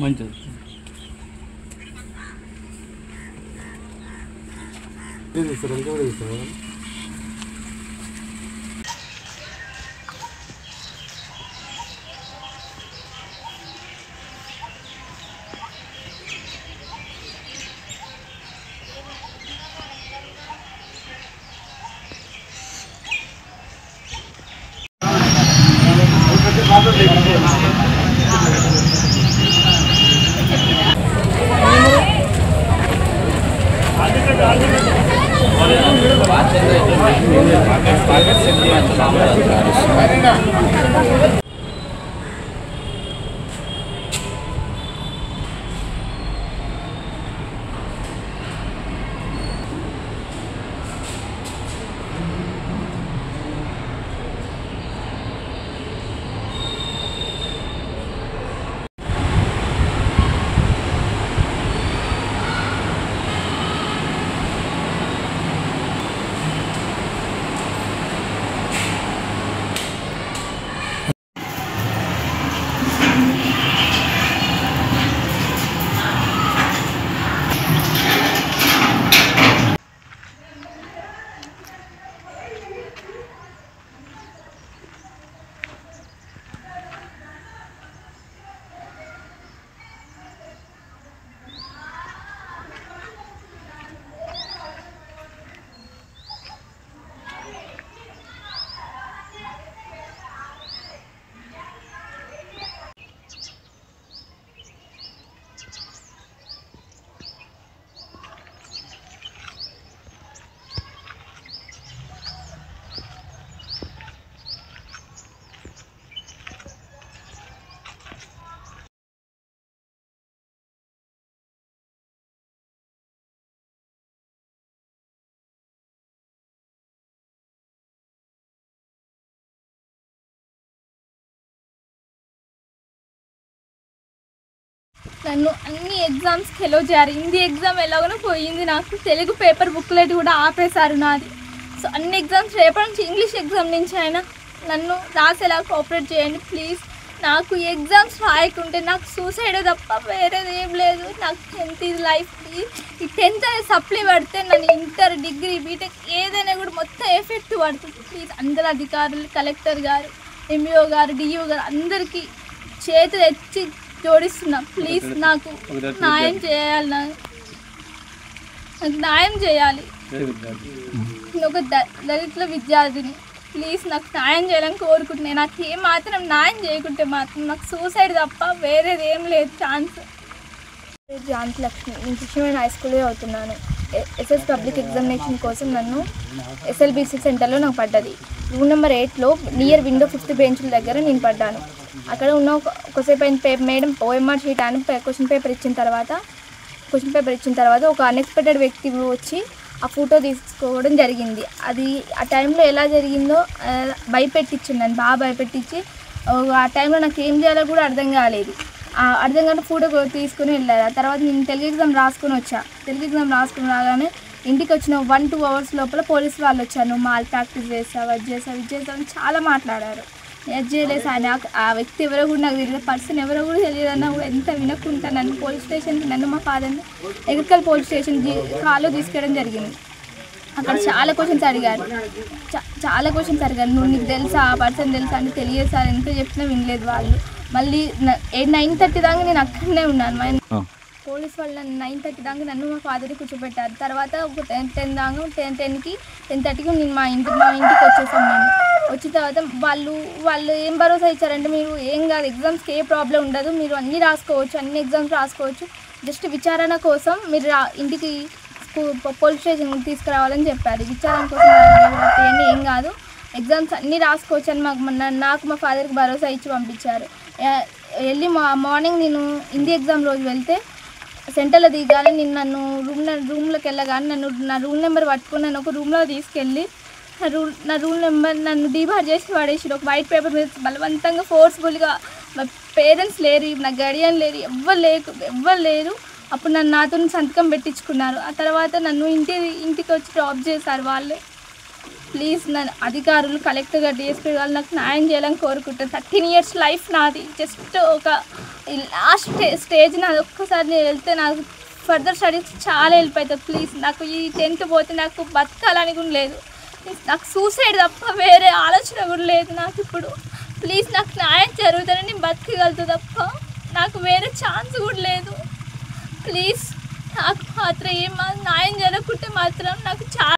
మంచిది. ఇది సార్ ఇంకా కూడా ఇస్తారా? నన్ను అన్ని ఎగ్జామ్స్కి ఎలో చేయాలి. హిందీ ఎగ్జామ్ ఎలాగోనో పోయింది, నాకు తెలుగు పేపర్ బుక్లెట్ కూడా ఆపేశారు నాది. సో అన్ని ఎగ్జామ్స్ రేపటి నుంచి ఇంగ్లీష్ ఎగ్జామ్ నుంచి అయినా నన్ను రాసేలా కోఆపరేట్ చేయండి ప్లీజ్. నాకు ఎగ్జామ్స్ రాయకుంటే నాకు సూసైడ్ తప్ప వేరేది ఏం లేదు. నాకు 10th ఇది లైఫ్. ప్లీజ్ ఈ 10th అనేది సప్లీ పడితే నన్ను ఇంటర్ డిగ్రీ బీటెక్ ఏదైనా కూడా మొత్తం ఎఫెక్ట్ పడుతుంది. ప్లీజ్ అందరు అధికారులు, కలెక్టర్ గారు, ఎంఈఓ గారు, డిఈఓ గారు అందరికీ చేతులు ఎత్తి జోడిస్తున్నా. ప్లీజ్ నాకు న్యాయం చేయాలి. నాకు న్యాయం చేయాలి. నేను ఒక దళితుల విద్యార్థిని. ప్లీజ్ నాకు న్యాయం చేయాలని కోరుకుంటున్నాను. నాకు ఏమాత్రం న్యాయం చేయకుంటే మాత్రం నాకు సూసైడ్ తప్ప వేరేది ఏం లేదు ఛాన్స్. ఝాన్సీ లక్ష్మి, నేను కృష్ణవేణి హై స్కూల్లో చదువుతున్నాను. ఎస్ఎస్ పబ్లిక్ ఎగ్జామినేషన్ కోసం నన్ను ఎస్ఎల్బిసి సెంటర్లో నాకు పడ్డది. రూమ్ నెంబర్ 8లో నియర్ విండో 5th బెంచ్ల దగ్గర నేను పడ్డాను. అక్కడ ఉన్న ఒకసేపు అయిన మేడం ఓఎంఆర్ షీట్ అని క్వశ్చన్ పేపర్ ఇచ్చిన తర్వాత ఒక అన్ఎక్స్పెక్టెడ్ వ్యక్తి వచ్చి ఆ ఫోటో తీసుకోవడం జరిగింది. అది ఆ టైంలో ఎలా జరిగిందో భయపెట్టించింది, నన్ను బాగా భయపెట్టించి ఆ టైంలో నాకు ఏం చేయాలో కూడా అర్థం కాలేదు. అర్థం కాని ఫోటో తీసుకుని వెళ్ళారు. ఆ తర్వాత నేను తెలుగు ఎగ్జామ్ రాసుకుని రాగానే ఇంటికి వచ్చిన 1-2 అవర్స్ లోపల పోలీసు వాళ్ళు వచ్చారు. నువ్వు మాల్ ప్రాక్టీస్ చేసావు, అది చేసావు అని చాలా మాట్లాడారు. నేను చేయలేదు. ఆ వ్యక్తి ఎవరో కూడా నాకు తెలియదు, పర్సన్ ఎవరో కూడా తెలియదన్నా కూడా ఎంత వినకుండా నన్ను పోలీస్ స్టేషన్కి, నన్ను మా ఫాదర్ని ఎగర్కల్ పోలీస్ స్టేషన్ కాల్లో తీసుకెళ్ళడం జరిగింది. అక్కడ చాలా క్వశ్చన్స్ అడిగారు. నువ్వు నీకు తెలుసా, ఆ పర్సన్ తెలుసా అంటే తెలియదు సార్, ఎంత చెప్పినా వినలేదు వాళ్ళు. మళ్ళీ 9:30 దాకా నేను అక్కడనే ఉన్నాను. పోలీస్ వాళ్ళు నన్ను 9:30 దాకా నన్ను మా ఫాదర్ని కూర్చోబెట్టారు. తర్వాత ఒక 10 దాకా 10:30కి నేను మా ఇంటికి వచ్చేసాను. నేను వచ్చిన తర్వాత వాళ్ళు ఏం భరోసా ఇచ్చారంటే, మీరు ఏం కాదు, ఎగ్జామ్స్కి ఏ ప్రాబ్లం ఉండదు, మీరు అన్నీ రాసుకోవచ్చు, అన్ని ఎగ్జామ్స్ రాసుకోవచ్చు, జస్ట్ విచారణ కోసం మీరు ఇంటికి పోలీస్ స్టేషన్ తీసుకురావాలని చెప్పారు. విచారణ కోసం ఏం కాదు, ఎగ్జామ్స్ అన్నీ రాసుకోవచ్చు అని నాకు మా ఫాదర్కి భరోసా ఇచ్చి పంపించారు. వెళ్ళి మార్నింగ్ నేను హిందీ ఎగ్జామ్ రోజు వెళ్తే సెంటర్లో దిగాలి. నేను రూమ్లోకి వెళ్ళగానే నా రూమ్ నెంబర్ పట్టుకుని నన్ను ఒక రూమ్లో తీసుకెళ్ళి నా రూమ్ నెంబర్ నన్ను డీబార్ చేసి పడేసి ఒక వైట్ పేపర్ మీద బలవంతంగా ఫోర్స్ఫుల్గా. మా పేరెంట్స్ లేరు, నా గడియన్ లేరు, ఎవ్వరు లేరు. అప్పుడు నాతో సంతకం పెట్టించుకున్నారు. ఆ తర్వాత నన్ను ఇంటికి వచ్చి డ్రాప్ చేశారు వాళ్ళే. ప్లీజ్ నన్ను అధికారులు కలెక్టర్ గారు డిఎస్పీ గారు నాకు న్యాయం చేయాలని కోరుకుంటాను. 13 years లైఫ్ నాది. జస్ట్ ఒక లాస్ట్ స్టేజ్ నాది. ఒక్కసారి నేను వెళ్తే నాకు ఫర్దర్ స్టడీస్ చాలా హెల్ప్ అవుతుంది. ప్లీజ్ నాకు ఈ 10th పోతే నాకు బతకాలని కూడా లేదు. నాకు సూసైడ్ తప్ప వేరే ఆలోచన కూడా లేదు నాకు ఇప్పుడు. ప్లీజ్ నాకు న్యాయం జరుగుతుందని నేను బతకగలుగుతా తప్ప నాకు వేరే ఛాన్స్ కూడా లేదు. ప్లీజ్ నాకు మాత్రం న్యాయం జరగకుంటే మాత్రం నాకు చాలా